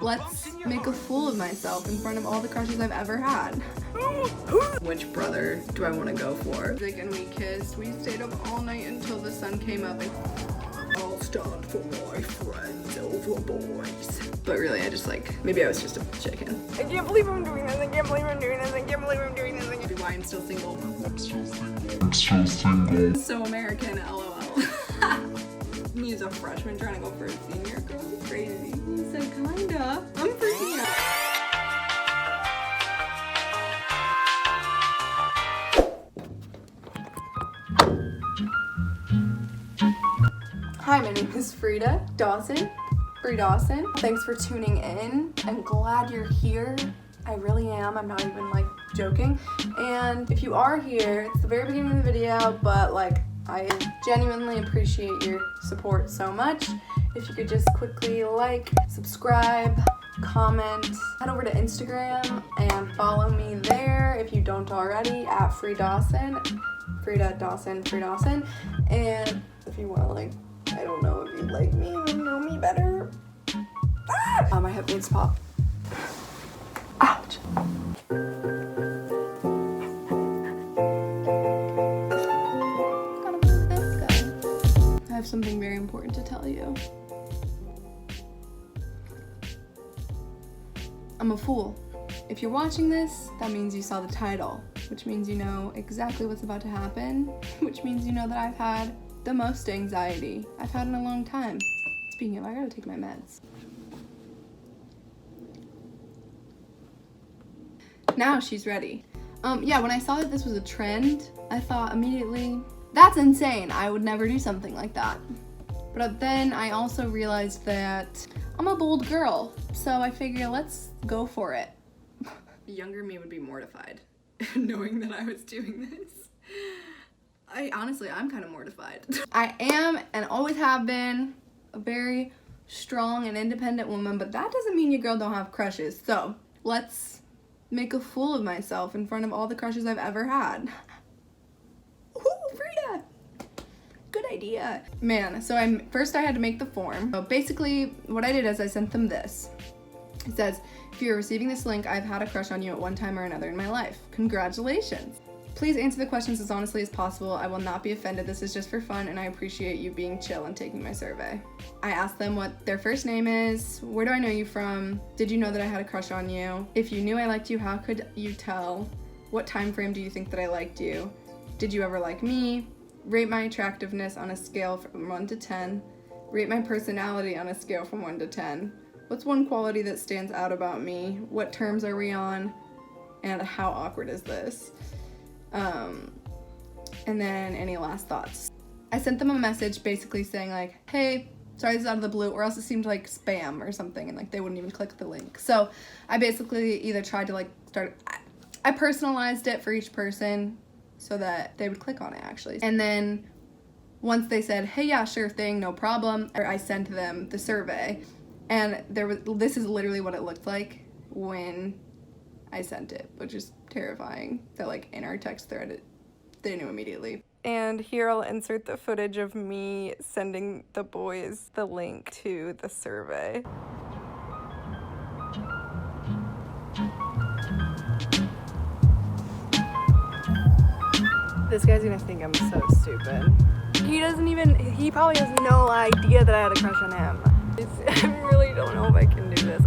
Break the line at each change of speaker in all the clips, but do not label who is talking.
let's make a fool of myself in front of all the crushes I've ever had. Which brother do I want to go for? And we kissed. We stayed up all night until the sun came up and I'll stand for my friends over boys. But really, I just like, maybe I was just a chicken. I can't believe I'm doing this. I can't believe I'm doing this. I can't believe I'm doing this. Why I'm still single. So American, LOL. Me as a freshman trying to go for a senior, girl, it's crazy. He said kinda. I'm freaking out. Hi, my name is Frida Dawson. Dawson. Thanks for tuning in. I'm glad you're here. I really am. I'm not even like joking. And if you are here, it's the very beginning of the video, but like I genuinely appreciate your support so much. If you could just quickly like, subscribe, comment, head over to Instagram and follow me there if you don't already at Frida Dawson. And if you want to like, I don't know if you like me and know me better. Ah! My hip needs to pop. Ouch. Gotta move this guy. I have something very important to tell you. I'm a fool. If you're watching this, that means you saw the title, which means you know exactly what's about to happen, which means you know that I've had the most anxiety I've had in a long time. Speaking of, I gotta take my meds. Now she's ready. Yeah, when I saw that this was a trend, I thought immediately, that's insane. I would never do something like that. But then I also realized that I'm a bold girl, so I figure let's go for it. Younger me would be mortified knowing that I was doing this. I'm kind of mortified. I am and always have been a very strong and independent woman, but that doesn't mean your girl don't have crushes. So let's make a fool of myself in front of all the crushes I've ever had. Ooh, Frida! Good idea. Man, so first I had to make the form. So basically what I did is I sent them this. It says, if you're receiving this link, I've had a crush on you at one time or another in my life. Congratulations. Please answer the questions as honestly as possible. I will not be offended. This is just for fun, and I appreciate you being chill and taking my survey. I asked them what their first name is, where do I know you from, did you know that I had a crush on you, if you knew I liked you, how could you tell, what time frame do you think that I liked you, did you ever like me, rate my attractiveness on a scale from 1 to 10, rate my personality on a scale from 1 to 10, what's one quality that stands out about me, what terms are we on, and how awkward is this? And then any last thoughts. I sent them a message basically saying like, hey, sorry this is out of the blue, or else it seemed like spam or something and like they wouldn't even click the link. So I basically either tried to like I personalized it for each person so that they would click on it actually. And then once they said, hey, yeah, sure thing, no problem, I sent them the survey. And this is literally what it looked like when I sent it, which is terrifying that like in our text thread they knew immediately. And here I'll insert the footage of me sending the boys the link to the survey. This guy's gonna think I'm so stupid. He probably has no idea that I had a crush on him. I really don't know if I can do this.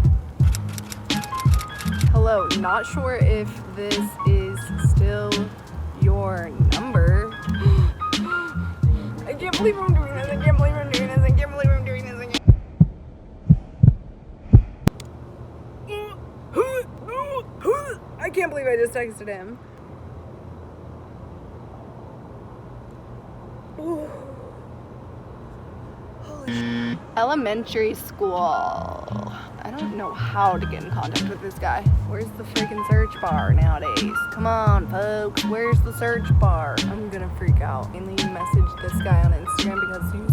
Hello, not sure if this is still your number. I can't believe I'm doing this, I can't believe I'm doing this, I can't believe I'm doing this, I can't believe I just texted him. Elementary school. I don't know how to get in contact with this guy. Where's the freaking search bar nowadays? Come on, folks. Where's the search bar? I'm gonna freak out. Mainly message this guy on Instagram because he's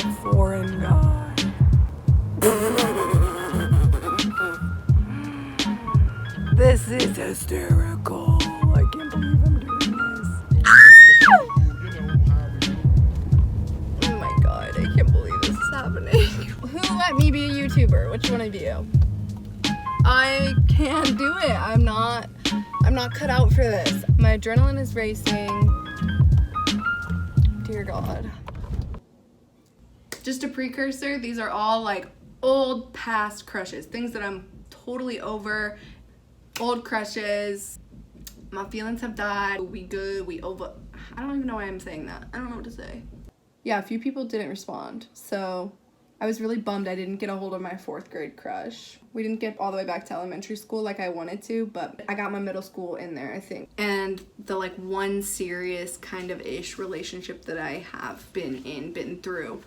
a foreign guy. This is hysterical. I can't believe I'm doing this. Oh my god, I can't believe this is happening. Who let me be a YouTuber? Which one of you? not cut out for this. My adrenaline is racing. Dear God. Just a precursor, these are all like old past crushes, things that I'm totally over, old crushes. My feelings have died, we good, we over. I don't even know why I'm saying that. I don't know what to say. Yeah, a few people didn't respond, so I was really bummed I didn't get a hold of my 4th grade crush. We didn't get all the way back to elementary school like I wanted to, but I got my middle school in there, I think. And the like one serious kind of ish relationship that I have been through,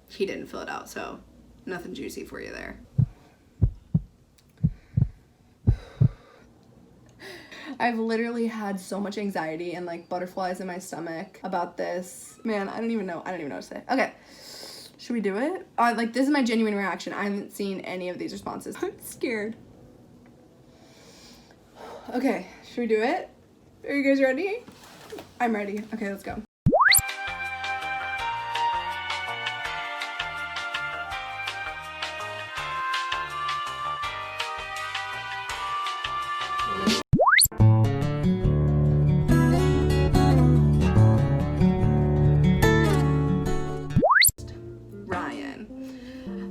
he didn't fill it out, so nothing juicy for you there. I've literally had so much anxiety and like butterflies in my stomach about this. Man, I don't even know what to say. Okay, should we do it? Like, this is my genuine reaction. I haven't seen any of these responses. I'm scared. Okay, should we do it? Are you guys ready? I'm ready. Okay, let's go.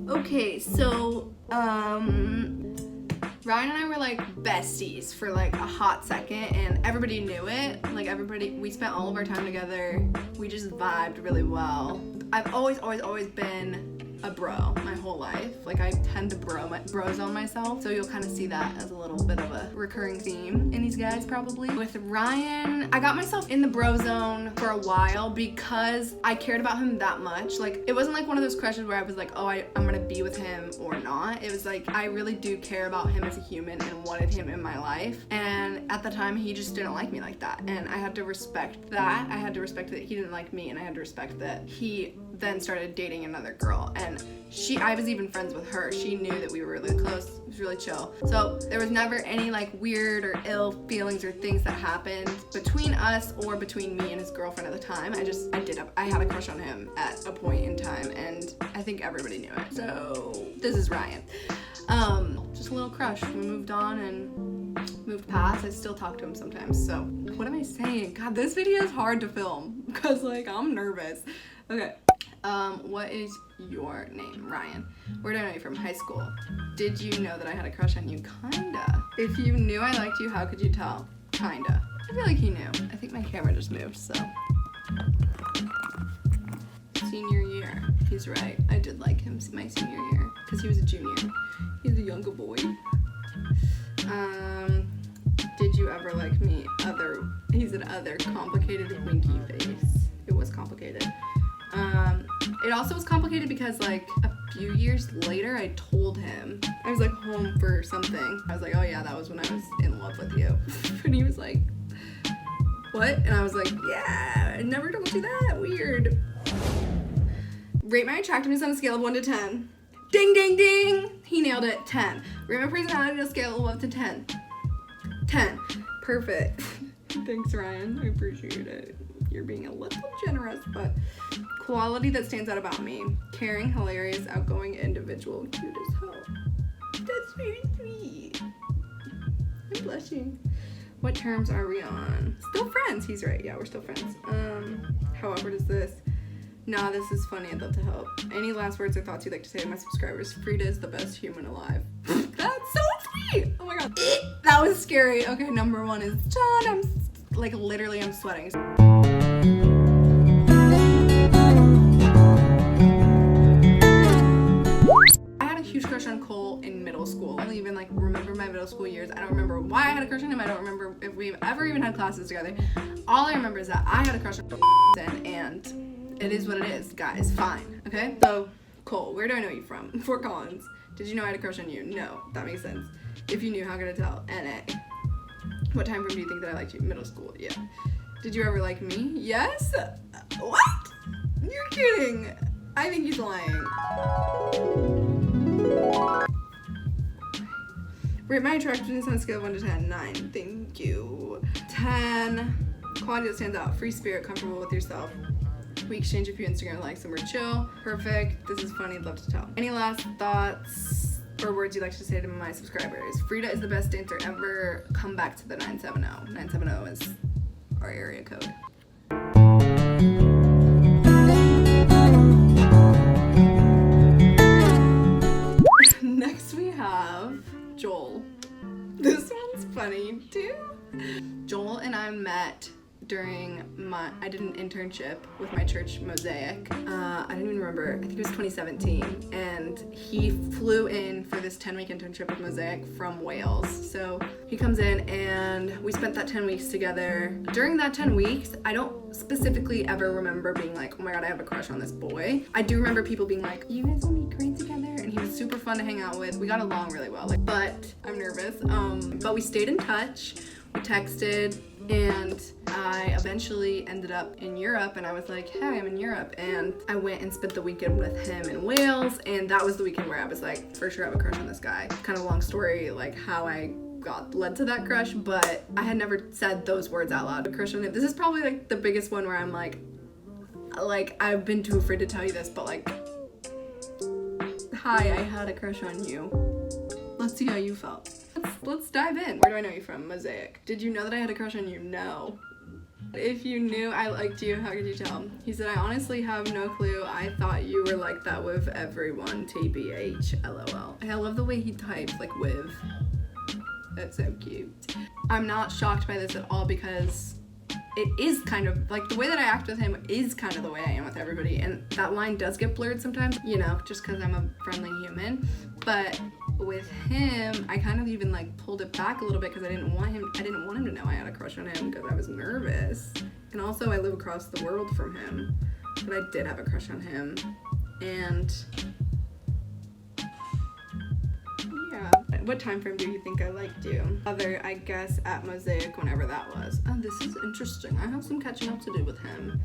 Okay, so, Ryan and I were like besties for like a hot second, and everybody knew it. Like, we spent all of our time together. We just vibed really well. I've always been a bro my whole life. Like, I tend to bro zone myself, so you'll kind of see that as a little bit of a recurring theme in these guys probably. With Ryan, I got myself in the bro zone for a while because I cared about him that much. Like, it wasn't like one of those crushes where I was like, oh, I'm gonna be with him or not. It was like, I really do care about him as a human and wanted him in my life. And at the time, he just didn't like me like that. And I had to respect that. I had to respect that he didn't like me, and I had to respect that he then started dating another girl. And I was even friends with her. She knew that we were really close. It was really chill. So there was never any like weird or ill feelings or things that happened between us or between me and his girlfriend at the time. I had a crush on him at a point in time, and I think everybody knew it. So this is Ryan. Just a little crush. We moved on and moved past. I still talk to him sometimes. So what am I saying? God, this video is hard to film because like I'm nervous. Okay. What is your name? Ryan. Where did I know you from? High school. Did you know that I had a crush on you? Kinda. If you knew I liked you, how could you tell? Kinda. I feel like he knew. I think my camera just moved, so. Senior year. He's right. I did like him my senior year because he was a junior. He's a younger boy. Did you ever like me? He said other complicated winky face. It was complicated. It also was complicated because like a few years later I told him. I was like home for something. I was like, oh yeah, that was when I was in love with you. And he was like, what? And I was like, yeah, I never told you that. Weird. Rate my attractiveness on a scale of 1 to 10. Ding, ding, ding. He nailed it. 10. Rate my personality on a scale of 1 to 10. 10. Perfect. Thanks, Ryan. I appreciate it. You're being a little generous, but quality that stands out about me: caring, hilarious, outgoing, individual, cute as hell. That's very sweet. I'm blushing. What terms are we on? Still friends. He's right. Yeah, we're still friends. How awkward is this? Nah, this is funny. I'd love to help. Any last words or thoughts you'd like to say to my subscribers? Frida is the best human alive. That's so sweet. Oh my god. That was scary. Okay, number 1 is John. I'm like literally I'm sweating. Huge crush on Cole in middle school. I don't even like remember my middle school years. I don't remember why I had a crush on him. I don't remember if we've ever even had classes together. All I remember is that I had a crush on and it is what it is, guys. Fine. Okay? So, Cole, where do I know you from? Fort Collins. Did you know I had a crush on you? No. That makes sense. If you knew, how could I tell? NA. What time frame do you think that I liked you? Middle school. Yeah. Did you ever like me? Yes? What? You're kidding. I think he's lying. Rate my attractiveness on a scale of 1 to 10. 9. Thank you. 10. Quality that stands out: free spirit, comfortable with yourself. We exchange a few Instagram likes and we're chill. Perfect. This is funny. I'd love to tell. Any last thoughts? or words you'd like to say to my subscribers. Frida is the best dancer ever. Come back to the 970. 970 is our area code. Next we have Joel. This one's funny too. Joel and I met during I did an internship with my church, Mosaic. I don't even remember, I think it was 2017, and he flew in for this 10-week internship with Mosaic from Wales. So he comes in and we spent that 10 weeks together. During that 10 weeks, I don't specifically ever remember being like, oh my god, I have a crush on this boy. I do remember people being like, you guys will be great together, and he was super fun to hang out with. We got along really well, but I'm nervous. But we stayed in touch, we texted, and I eventually ended up in Europe, and I was like, hey, I'm in Europe, and I went and spent the weekend with him in Wales, and that was the weekend where I was like, for sure I have a crush on this guy. Kind of long story, like how I led to that crush, but I had never said those words out loud. A crush on him. This is probably like the biggest one where I'm like I've been too afraid to tell you this, but like, hi, I had a crush on you. Let's see how you felt. Let's dive in. Where do I know you from? Mosaic. Did you know that I had a crush on you? No. If you knew I liked you, how could you tell? He said, I honestly have no clue. I thought you were like that with everyone. TBH, LOL. I love the way he types, like with. That's so cute. I'm not shocked by this at all because it is kind of, like, the way that I act with him is kind of the way I am with everybody, and that line does get blurred sometimes, you know, just because I'm a friendly human. But with him, I kind of even like pulled it back a little bit because I didn't want him to know I had a crush on him because I was nervous. And also I live across the world from him, but I did have a crush on him. And yeah. What time frame do you think I liked you? I guess at Mosaic, whenever that was. Oh, this is interesting. I have some catching up to do with him.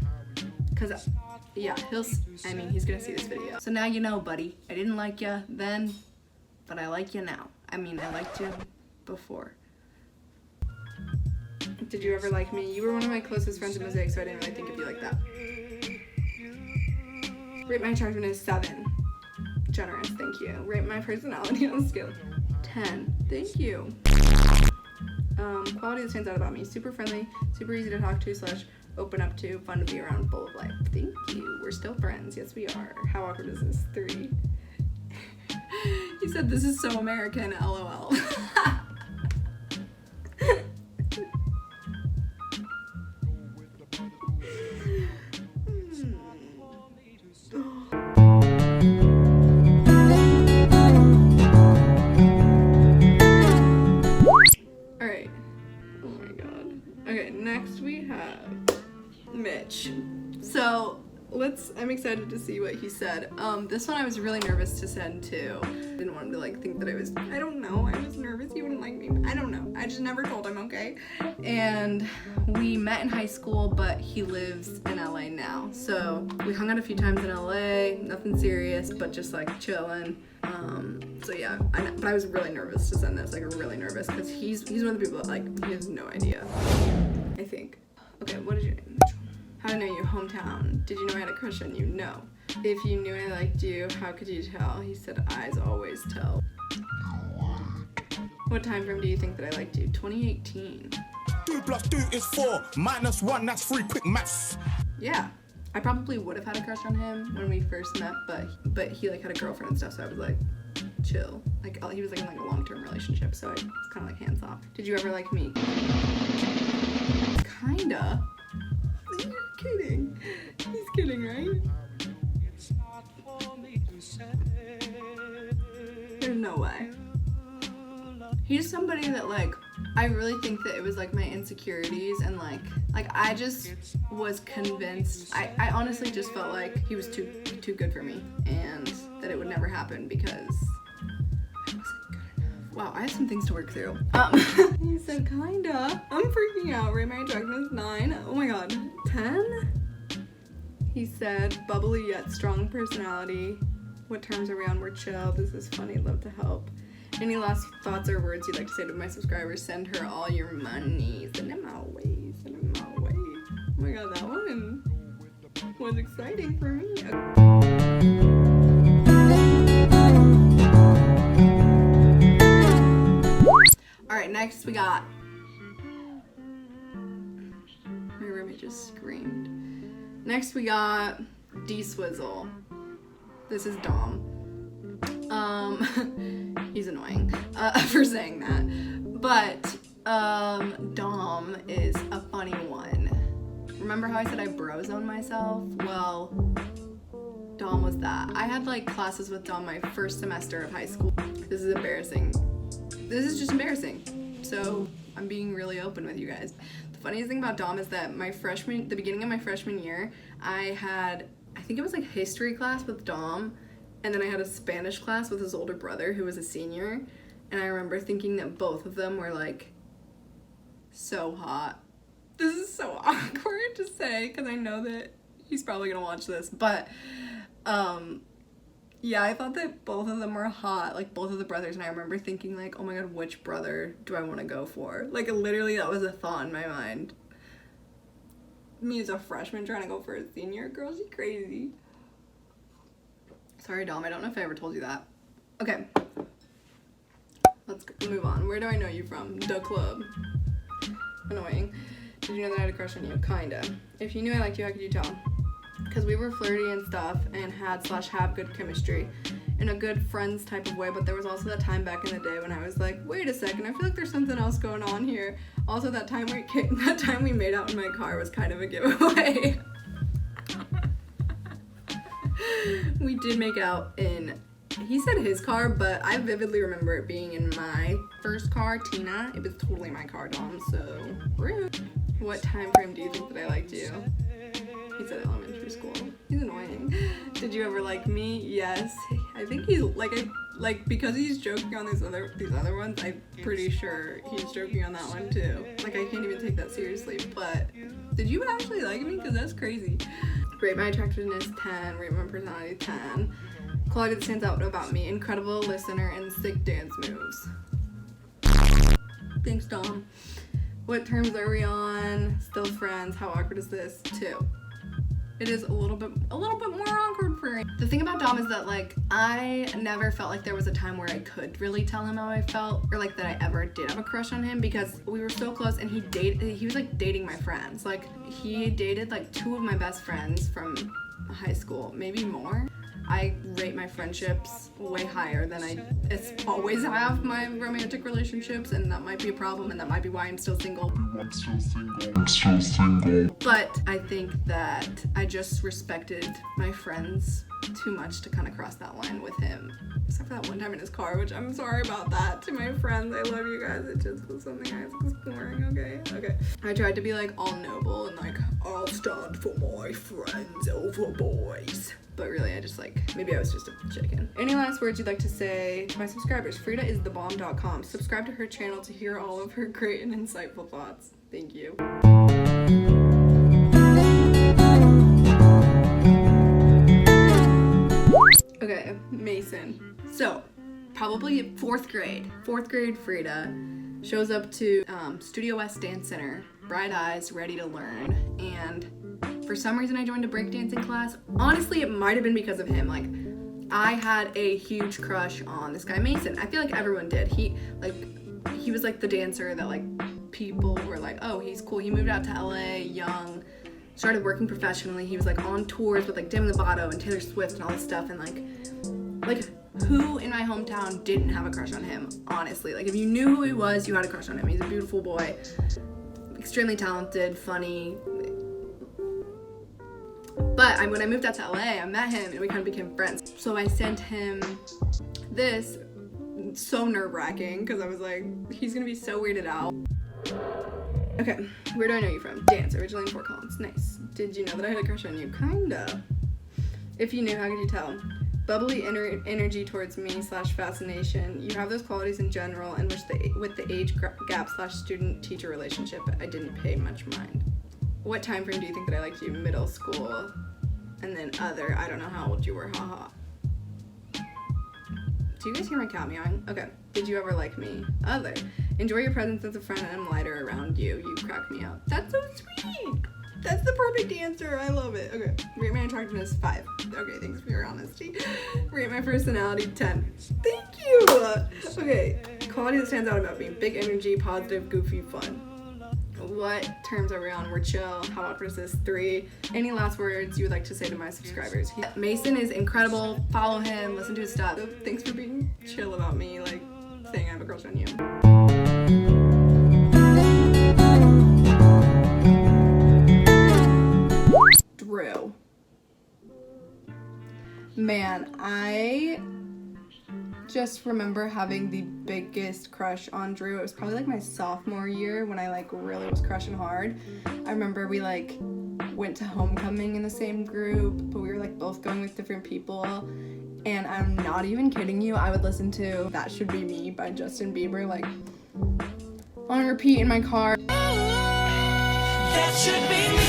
Cause yeah, he's gonna see this video. So now you know, buddy. I didn't like you then, but I like you now. I mean, I liked you before. Did you ever like me? You were one of my closest friends in Mosaic, so I didn't really think of you like that. Rate my attractiveness 7. Generous, thank you. Rate my personality on a scale of 10. Thank you. Quality that stands out about me. Super friendly, super easy to talk to / open up to, fun to be around, full of life. Thank you. We're still friends. Yes, we are. How awkward is this? 3. He said this is so American, LOL. Alright. Oh my god. Okay, next we have Mitch. So I'm excited to see what he said. This one I was really nervous to send to. I didn't want him to like think that I was nervous he wouldn't like me. I don't know. I just never told him, okay? And we met in high school, but he lives in LA now. So we hung out a few times in LA, nothing serious, but just like chilling. So yeah, but I was really nervous to send this, like really nervous, because he's one of the people that like, he has no idea, I think. Okay, what did you name? How to know your hometown? Did you know I had a crush on you? No. If you knew I liked you, how could you tell? He said, eyes always tell. What time frame do you think that I liked you? 2018.
2 + 2 is 4. -1, that's 3. Quick maths.
Yeah. I probably would have had a crush on him when we first met, but he like had a girlfriend and stuff, so I was like, chill. Like he was like in like a long-term relationship, so I was kind of like hands off. Did you ever like me? Kinda. You're kidding. He's kidding, right? There's no way. He's somebody that like, I really think that it was like my insecurities and like I just was convinced, I honestly just felt like he was too good for me and that it would never happen because I wasn't good enough. Wow, I have some things to work through. He said kinda. I'm freaking out. Rate my attractiveness 9. Oh my god. 10? He said bubbly yet strong personality. What terms are we on? We're chill. This is funny. Love to help. Any last thoughts or words you'd like to say to my subscribers? Send her all your money. Send them my way. Send them my way. Oh my god, that one was exciting for me. Next we got, my roommate just screamed. Next we got D-Swizzle. This is Dom. He's annoying for saying that. But Dom is a funny one. Remember how I said I bro-zoned myself? Well, Dom was that. I had like classes with Dom my first semester of high school. This is embarrassing. This is just embarrassing. So I'm being really open with you guys. The funniest thing about Dom is that the beginning of my freshman year, I think it was like history class with Dom, and then I had a Spanish class with his older brother who was a senior, and I remember thinking that both of them were like so hot. This is so awkward to say because I know that he's probably gonna watch this, but yeah, I thought that both of them were hot, like both of the brothers, and I remember thinking like, oh my god, which brother do I want to go for? Like literally that was a thought in my mind. Me as a freshman trying to go for a senior, girl, she crazy. Sorry, Dom, I don't know if I ever told you that. Okay, let's move on. Where do I know you from? The club. Annoying. Did you know that I had a crush on you? Kinda. If you knew I liked you, how could you tell? Because we were flirty and stuff and had/have good chemistry in a good friends type of way, but there was also that time back in the day when I was like, wait a second, I feel like there's something else going on here. Also, that time we made out in my car was kind of a giveaway. We did make out in, he said his car, but I vividly remember it being in my first car, Tina. It was totally my car, Dom, so rude. What time frame do you think that I liked you? He said elementary school. He's annoying. Did you ever like me? Yes. I think he's like because he's joking on these other ones, I'm pretty sure he's joking on that one too. Like I can't even take that seriously, but did you actually like me? Because that's crazy. Rate my attractiveness 10, rate my personality 10. Quality that stands out about me, incredible listener and sick dance moves. Thanks, Dom. What terms are we on? Still friends. How awkward is this? 2. It is a little bit more awkward for me. The thing about Dom is that like I never felt like there was a time where I could really tell him how I felt, or like that I ever did have a crush on him, because we were so close, and he was like dating my friends. Like he dated like 2 of my best friends from high school, maybe more. I rate my friendships way higher than I always have my romantic relationships, and that might be a problem, and that might be why I'm still single. But I think that I just respected my friends too much to kind of cross that line with him. Except for that one time in his car, which I'm sorry about that to my friends. I love you guys. It just was something I was exploring, okay? I tried to be like all noble and like, I'll stand for my friends over boys. But really, I just like, maybe I was just a chicken. Any last words you'd like to say to my subscribers? Frida is thebomb.com. Subscribe to her channel to hear all of her great and insightful thoughts. Thank you. Okay, Mason. So, probably 4th grade Frida shows up to Studio West Dance Center, bright eyes, ready to learn, and for some reason I joined a breakdancing class. Honestly, it might have been because of him. Like, I had a huge crush on this guy Mason. I feel like everyone did. He was like the dancer that like people were like, oh, he's cool. He moved out to LA young, started working professionally. He was like on tours with like Demi Lovato and Taylor Swift and all this stuff, and like who in my hometown didn't have a crush on him? Honestly, like if you knew who he was, you had a crush on him. He's a beautiful boy, extremely talented, funny. But when I moved out to LA, I met him and we kind of became friends. So I sent him this, so nerve-wracking, because I was like, he's gonna be so weirded out. Okay, where do I know you from? Dance, originally in Fort Collins. Nice. Did you know that I had a crush on you? Kinda. If you knew, how could you tell? Bubbly energy towards me / fascination. You have those qualities in general, and with the age gap / student-teacher relationship, I didn't pay much mind. What time frame do you think that I liked you? Middle school, and then other. I don't know how old you were. Haha. Do you guys hear my cat meowing? Okay. Did you ever like me? Other. Enjoy your presence as a friend, and I'm lighter around you. You crack me up. That's so sweet. That's the perfect answer. I love it. Okay. Rate my attractiveness 5. Okay, thanks for your honesty. Rate my personality 10. Thank you. Okay. Quality that stands out about me. Big energy, positive, goofy, fun. What terms are we on? We're chill. How awkward is this? 3. Any last words you would like to say to my subscribers? Mason is incredible. Follow him. Listen to his stuff. So thanks for being chill about me, like saying I have a crush on you. Drew. Man, I just remember having the biggest crush on Drew. It was probably like my sophomore year when I like really was crushing hard. I remember we like went to homecoming in the same group, but we were like both going with different people. And I'm not even kidding you, I would listen to That Should Be Me by Justin Bieber like on repeat in my car. That should be me.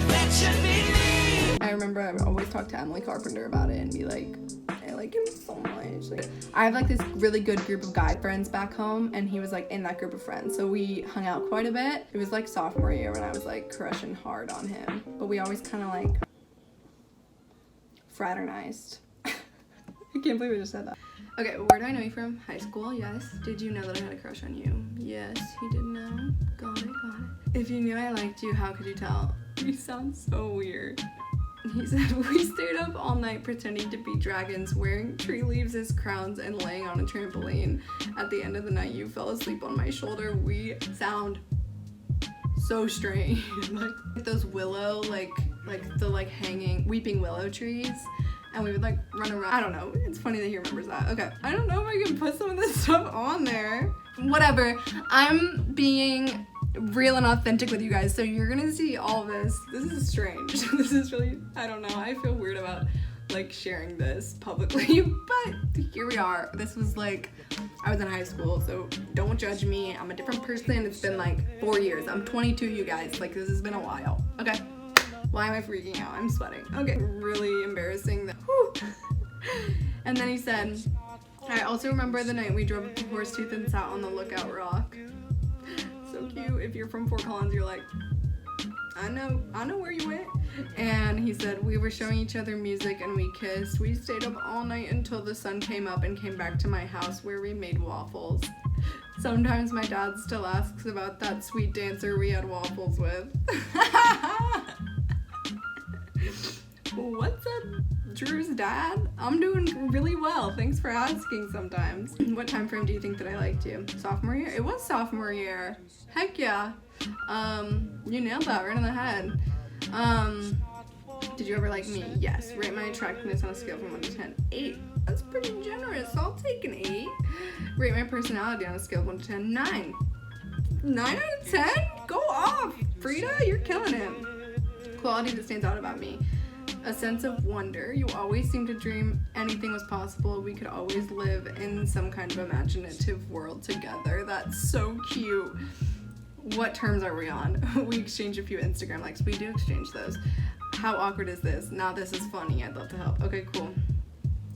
That should be me. I remember I would always talk to Emily Carpenter about it and be like, I like him so much. Like, I have like this really good group of guy friends back home, and he was like in that group of friends, so we hung out quite a bit. It was like sophomore year when I was like crushing hard on him, but we always kind of like fraternized. I can't believe I just said that. Okay, where do I know you from? High school, yes. Did you know that I had a crush on you? Yes, he did know. Got it. If you knew I liked you, how could you tell? You sound so weird. He said, we stayed up all night pretending to be dragons, wearing tree leaves as crowns and laying on a trampoline. At the end of the night, you fell asleep on my shoulder. We sound so strange. Like those willow, like the like hanging, weeping willow trees. And we would like run around. I don't know. It's funny that he remembers that. Okay. I don't know if I can put some of this stuff on there. Whatever. I'm being real and authentic with you guys, so you're gonna see all of this. This is strange. This is really, I don't know, I feel weird about like sharing this publicly, but here we are. This was like, I was in high school, so don't judge me. I'm a different person. It's been like 4 years. I'm 22, you guys. Like, this has been a while. Okay. Why am I freaking out? I'm sweating. Okay. Really embarrassing. And then he said, I also remember the night we drove up to Horsetooth and sat on the Lookout Rock. So cute. If you're from Fort Collins, you're like, I know where you went. And he said, we were showing each other music and we kissed. We stayed up all night until the sun came up and came back to my house where we made waffles. Sometimes my dad still asks about that sweet dancer we had waffles with. What's up, Drew's dad? I'm doing really well. Thanks for asking sometimes. What time frame do you think that I liked you? Sophomore year? It was sophomore year. Heck yeah. You nailed that right in the head. Did you ever like me? Yes. Rate my attractiveness on a scale from 1 to 10. 8. That's pretty generous. I'll take an 8. Rate my personality on a scale of 1 to 10. 9. 9 out of 10? Go off. Frida, you're killing him. Quality that stands out about me. A sense of wonder. You always seem to dream anything was possible. We could always live in some kind of imaginative world together. That's so cute. What terms are we on? We exchange a few Instagram likes. We do exchange those. How awkward is this? Now this is funny. I'd love to help. Okay, cool.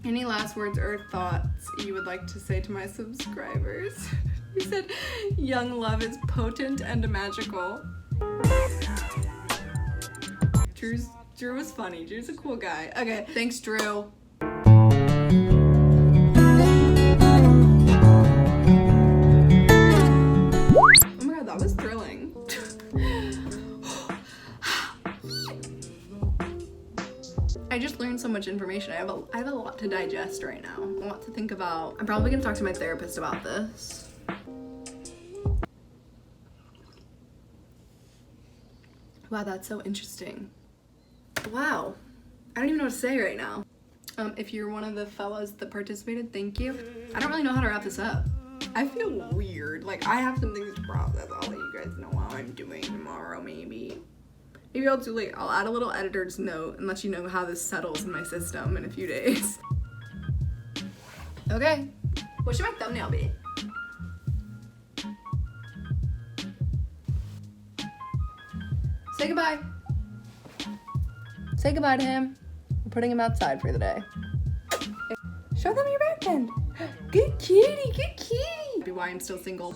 Any last words or thoughts you would like to say to my subscribers? He said, young love is potent and magical. Drew was funny. Drew's a cool guy. Okay, thanks, Drew. Oh my god, that was thrilling. I just learned so much information. I have a lot to digest right now. A lot to think about. I'm probably gonna talk to my therapist about this. Wow, that's so interesting. Wow, I don't even know what to say right now. If you're one of the fellas that participated, thank you. I don't really know how to wrap this up. I feel weird. Like, I have some things to process. I'll let you guys know how I'm doing tomorrow, maybe. Maybe I'll do like, I'll add a little editor's note and let you know how this settles in my system in a few days. Okay, what should my thumbnail be? Say goodbye. Say goodbye to him. We're putting him outside for the day. Show them your back end. Good kitty, good kitty. Why I'm still single.